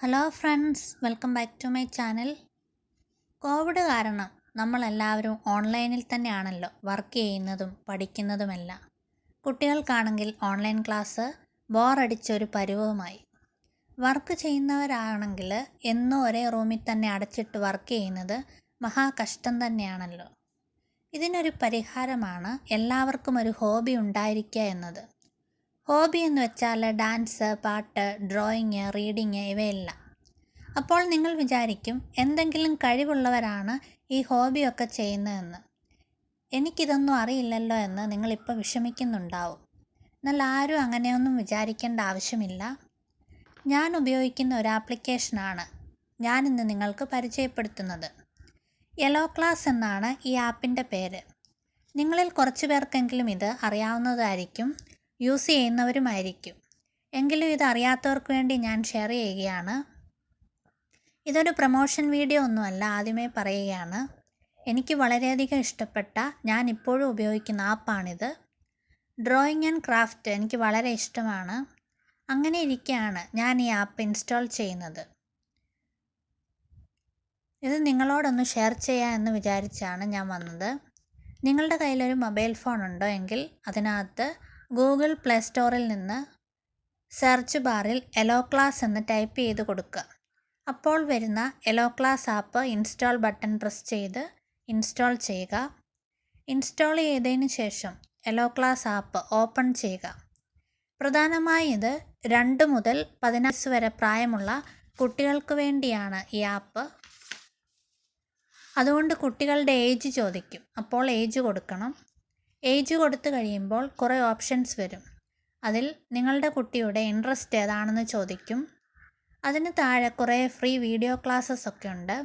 Hello friends, welcome back to my channel. Covid കാരണം നമ്മളെല്ലാവരും ഓൺലൈനിൽ തന്നെയാണല്ലോ വർക്ക് ചെയ്യുന്നതും പഠിക്കുന്നതുമെല്ലാം. കുട്ടികൾക്കാണെങ്കിൽ ഓൺലൈൻ ക്ലാസ് ബോറടിച്ചൊരു പരുവവുമായി. വർക്ക് ചെയ്യുന്നവരാണെങ്കിൽ എന്നും ഒരേ റൂമിൽ തന്നെ അടച്ചിട്ട് വർക്ക് ചെയ്യുന്നത് മഹാകഷ്ടം തന്നെയാണല്ലോ. ഇതിനൊരു പരിഹാരമാണ് എല്ലാവർക്കും ഒരു ഹോബി ഉണ്ടായിരിക്കുക എന്നത്. ഹോബി എന്ന് വെച്ചാൽ ഡാൻസ്, പാട്ട്, ഡ്രോയിങ്, റീഡിങ് ഇവയെല്ലാം. അപ്പോൾ നിങ്ങൾ വിചാരിക്കും എന്തെങ്കിലും കഴിവുള്ളവരാണ് ഈ ഹോബിയൊക്കെ ചെയ്യുന്നതെന്ന്. എനിക്കിതൊന്നും അറിയില്ലല്ലോ എന്ന് നിങ്ങളിപ്പോൾ വിഷമിക്കുന്നുണ്ടാവും. എന്നാൽ ആരും അങ്ങനെയൊന്നും വിചാരിക്കേണ്ട ആവശ്യമില്ല. ഞാൻ ഉപയോഗിക്കുന്ന ഒരു ആപ്ലിക്കേഷനാണ് ഞാനിന്ന് നിങ്ങൾക്ക് പരിചയപ്പെടുത്തുന്നത്. യെല്ലോ ക്ലാസ് എന്നാണ് ഈ ആപ്പിൻ്റെ പേര്. നിങ്ങളിൽ കുറച്ച് പേർക്കെങ്കിലും ഇത് അറിയാവുന്നതായിരിക്കും, യൂസ് ചെയ്യുന്നവരുമായിരിക്കും. എങ്കിലും ഇത് അറിയാത്തവർക്ക് വേണ്ടി ഞാൻ ഷെയർ ചെയ്യുകയാണ്. ഇതൊരു പ്രൊമോഷൻ വീഡിയോ ഒന്നുമല്ല, ആദ്യമേ പറയുകയാണ്. എനിക്ക് വളരെയധികം ഇഷ്ടപ്പെട്ട, ഞാൻ ഇപ്പോഴും ഉപയോഗിക്കുന്ന ആപ്പാണിത്. ഡ്രോയിങ് ആൻഡ് ക്രാഫ്റ്റ് എനിക്ക് വളരെ ഇഷ്ടമാണ്. അങ്ങനെ ഇരിക്കെയാണ് ഞാൻ ഈ ആപ്പ് ഇൻസ്റ്റാൾ ചെയ്യുന്നത്. ഇത് നിങ്ങളോടൊന്ന് ഷെയർ ചെയ്യാം എന്ന് വിചാരിച്ചാണ് ഞാൻ വന്നത്. നിങ്ങളുടെ കയ്യിലൊരു മൊബൈൽ ഫോൺ ഉണ്ടോ എങ്കിൽ അതിനകത്ത് ഗൂഗിൾ പ്ലേ സ്റ്റോറിൽ നിന്ന് സെർച്ച് ബാറിൽ യെല്ലോ ക്ലാസ് എന്ന് ടൈപ്പ് ചെയ്ത് കൊടുക്കുക. അപ്പോൾ വരുന്ന yellow class app install button press ചെയ്ത് ഇൻസ്റ്റാൾ ചെയ്യുക. ഇൻസ്റ്റാൾ ചെയ്തതിന് ശേഷം യെല്ലോ ക്ലാസ് ആപ്പ് ഓപ്പൺ ചെയ്യുക. പ്രധാനമായി ഇത് 2 മുതൽ 14 വരെ പ്രായമുള്ള കുട്ടികൾക്ക് വേണ്ടിയാണ് ഈ ആപ്പ്. അതുകൊണ്ട് കുട്ടികളുടെ ഏജ് ചോദിക്കും, അപ്പോൾ ഏജ് കൊടുക്കണം. ഏജ് കൊടുത്തു കഴിയുമ്പോൾ കുറേ ഓപ്ഷൻസ് വരും. അതിൽ നിങ്ങളുടെ കുട്ടിയുടെ ഇൻട്രസ്റ്റ് ഏതാണെന്ന് ചോദിക്കും. അതിന് താഴെ കുറേ ഫ്രീ വീഡിയോ ക്ലാസ്സസ് ഒക്കെ ഉണ്ട്.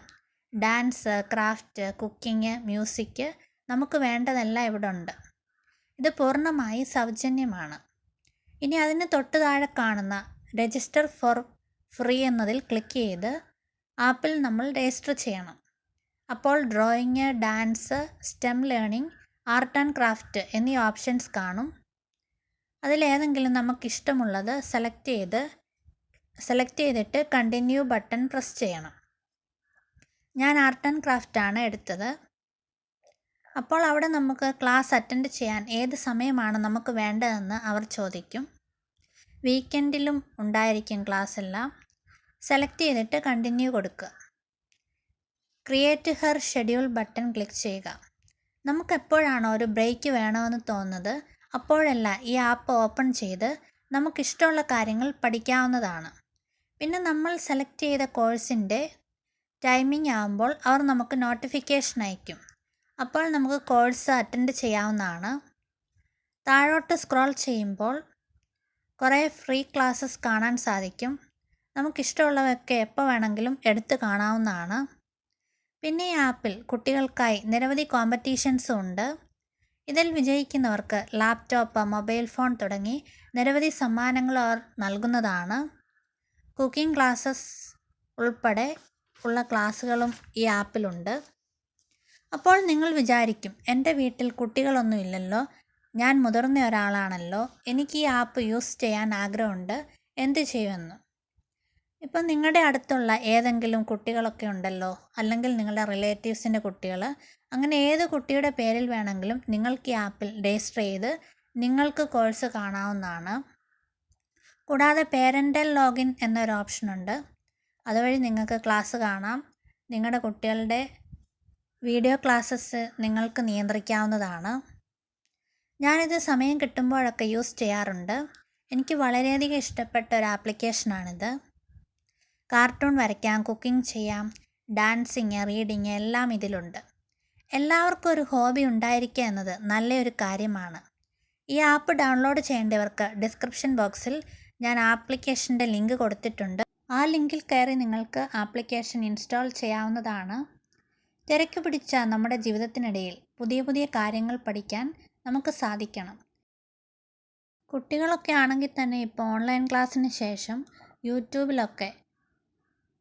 ഡാൻസ്, ക്രാഫ്റ്റ്, കുക്കിംഗ്, മ്യൂസിക്, നമുക്ക് വേണ്ടതെല്ലാം ഇവിടെ ഉണ്ട്. ഇത് പൂർണ്ണമായി സൗജന്യമാണ്. ഇനി അതിന് തൊട്ട് താഴെ കാണുന്ന രജിസ്റ്റർ ഫോർ ഫ്രീ എന്നതിൽ ക്ലിക്ക് ചെയ്ത് ആപ്പിൽ നമ്മൾ രജിസ്റ്റർ ചെയ്യണം. അപ്പോൾ drawing, dance, stem learning, art and craft എന്നീ ഓപ്ഷൻസ് കാണും. അതിലേതെങ്കിലും നമുക്കിഷ്ടമുള്ളത് സെലക്ട് ചെയ്തിട്ട് കണ്ടിന്യൂ ബട്ടൺ പ്രസ് ചെയ്യണം. ഞാൻ ആർട്ട് ആൻഡ് ക്രാഫ്റ്റ് ആണ് എടുത്തത്. അപ്പോൾ അവിടെ നമുക്ക് ക്ലാസ് അറ്റൻഡ് ചെയ്യാൻ ഏത് സമയമാണ് നമുക്ക് വേണ്ടതെന്ന് അവർ ചോദിക്കും. വീക്കെൻഡിലും ഉണ്ടായിരിക്കും ക്ലാസ് എല്ലാം. സെലക്ട് ചെയ്തിട്ട് കണ്ടിന്യൂ കൊടുക്കുക. Create her schedule button click ചെയ്യുക. നമുക്കെപ്പോഴാണോ ഒരു ബ്രേക്ക് വേണമെന്ന് തോന്നുന്നത് അപ്പോഴെല്ലാം ഈ ആപ്പ് ഓപ്പൺ ചെയ്ത് നമുക്കിഷ്ടമുള്ള കാര്യങ്ങൾ പഠിക്കാവുന്നതാണ്. പിന്നെ നമ്മൾ സെലക്ട് ചെയ്ത കോഴ്സിൻ്റെ ടൈമിംഗ് ആകുമ്പോൾ അവർ നമുക്ക് നോട്ടിഫിക്കേഷൻ അയക്കും. അപ്പോൾ നമുക്ക് കോഴ്സ് അറ്റൻഡ് ചെയ്യാവുന്നതാണ്. താഴോട്ട് സ്ക്രോൾ ചെയ്യുമ്പോൾ കുറേ ഫ്രീ ക്ലാസ്സസ് കാണാൻ സാധിക്കും. നമുക്കിഷ്ടമുള്ളവയൊക്കെ എപ്പോൾ വേണമെങ്കിലും എടുത്ത് കാണാവുന്നതാണ്. പിന്നെ ഈ ആപ്പിൽ കുട്ടികൾക്കായി നിരവധി കോമ്പറ്റീഷൻസും ഉണ്ട്. ഇതിൽ വിജയിക്കുന്നവർക്ക് ലാപ്ടോപ്പ്, മൊബൈൽ ഫോൺ തുടങ്ങി നിരവധി സമ്മാനങ്ങൾ അവർ നൽകുന്നതാണ്. കുക്കിംഗ് ക്ലാസ്സസ് ഉൾപ്പെടെ ഉള്ള ക്ലാസ്സുകളും ഈ ആപ്പിലുണ്ട്. അപ്പോൾ നിങ്ങൾ വിചാരിക്കും, എൻ്റെ വീട്ടിൽ കുട്ടികളൊന്നും ഇല്ലല്ലോ, ഞാൻ മുതിർന്ന ഒരാളാണല്ലോ, എനിക്ക് ഈ ആപ്പ് യൂസ് ചെയ്യാൻ ആഗ്രഹമുണ്ട്, എന്ത് ചെയ്യുമെന്ന്. ഇപ്പം നിങ്ങളുടെ അടുത്തുള്ള ഏതെങ്കിലും കുട്ടികളൊക്കെ ഉണ്ടല്ലോ, അല്ലെങ്കിൽ നിങ്ങളുടെ റിലേറ്റീവ്സിൻ്റെ കുട്ടികൾ, അങ്ങനെ ഏത് കുട്ടിയുടെ പേരിൽ വേണമെങ്കിലും നിങ്ങൾക്ക് ഈ ആപ്പിൽ രജിസ്റ്റർ ചെയ്ത് നിങ്ങൾക്ക് കോഴ്സ് കാണാവുന്നതാണ്. കൂടാതെ പേരൻ്റൽ ലോഗിൻ എന്നൊരു ഓപ്ഷനുണ്ട്. അതുവഴി നിങ്ങൾക്ക് ക്ലാസ് കാണാം. നിങ്ങളുടെ കുട്ടികളുടെ വീഡിയോ ക്ലാസ്സസ് നിങ്ങൾക്ക് നിയന്ത്രിക്കാവുന്നതാണ്. ഞാനിത് സമയം കിട്ടുമ്പോഴൊക്കെ യൂസ് ചെയ്യാറുണ്ട്. എനിക്ക് വളരെയധികം ഇഷ്ടപ്പെട്ട ഒരു ആപ്ലിക്കേഷനാണിത്. കാർട്ടൂൺ വരയ്ക്കാം, കുക്കിംഗ് ചെയ്യാം, ഡാൻസിങ്, റീഡിങ് എല്ലാം ഇതിലുണ്ട്. എല്ലാവർക്കും ഒരു ഹോബി ഉണ്ടായിരിക്കുക എന്നത് നല്ലൊരു കാര്യമാണ്. ഈ ആപ്പ് ഡൗൺലോഡ് ചെയ്യേണ്ടവർക്ക് ഡിസ്ക്രിപ്ഷൻ ബോക്സിൽ ഞാൻ ആപ്ലിക്കേഷൻ്റെ ലിങ്ക് കൊടുത്തിട്ടുണ്ട്. ആ ലിങ്കിൽ കയറി നിങ്ങൾക്ക് ആപ്ലിക്കേഷൻ ഇൻസ്റ്റാൾ ചെയ്യാവുന്നതാണ്. തിരക്ക് പിടിച്ച നമ്മുടെ ജീവിതത്തിനിടയിൽ പുതിയ പുതിയ കാര്യങ്ങൾ പഠിക്കാൻ നമുക്ക് സാധിക്കണം. കുട്ടികളൊക്കെ ആണെങ്കിൽ തന്നെ ഇപ്പോൾ ഓൺലൈൻ ക്ലാസ്സിന് ശേഷം യൂട്യൂബിലൊക്കെ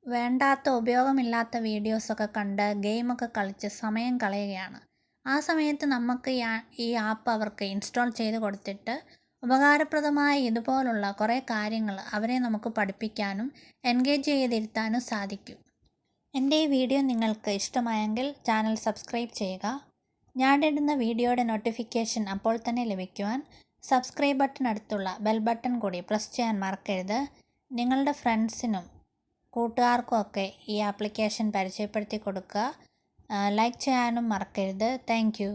വേണ്ടാത്ത ഉപയോഗമില്ലാത്ത വീഡിയോസൊക്കെ കണ്ട് ഗെയിമൊക്കെ കളിച്ച് സമയം കളയുകയാണ്. ആ സമയത്ത് നമുക്ക് ഈ ആപ്പ് അവർക്ക് ഇൻസ്റ്റാൾ ചെയ്ത് കൊടുത്തിട്ട് ഉപകാരപ്രദമായ ഇതുപോലുള്ള കുറേ കാര്യങ്ങൾ അവരെ നമുക്ക് പഠിപ്പിക്കാനും എൻഗേജ് ചെയ്തിരുത്താനും സാധിക്കും. എൻ്റെ ഈ വീഡിയോ നിങ്ങൾക്ക് ഇഷ്ടമായെങ്കിൽ ചാനൽ സബ്സ്ക്രൈബ് ചെയ്യുക. ഞാനിടുന്ന വീഡിയോയുടെ നോട്ടിഫിക്കേഷൻ അപ്പോൾ തന്നെ ലഭിക്കുവാൻ സബ്സ്ക്രൈബ് ബട്ടണടുത്തുള്ള ബെൽ ബട്ടൺ കൂടി പ്രസ് ചെയ്യാൻ മറക്കരുത്. നിങ്ങളുടെ ഫ്രണ്ട്സിനും കൂട്ടുകാർക്കും ഒക്കെ ഈ ആപ്ലിക്കേഷൻ പരിചയപ്പെടുത്തി കൊടുക്കുക. ലൈക്ക് ചെയ്യാനും മറക്കരുത്. Thank you.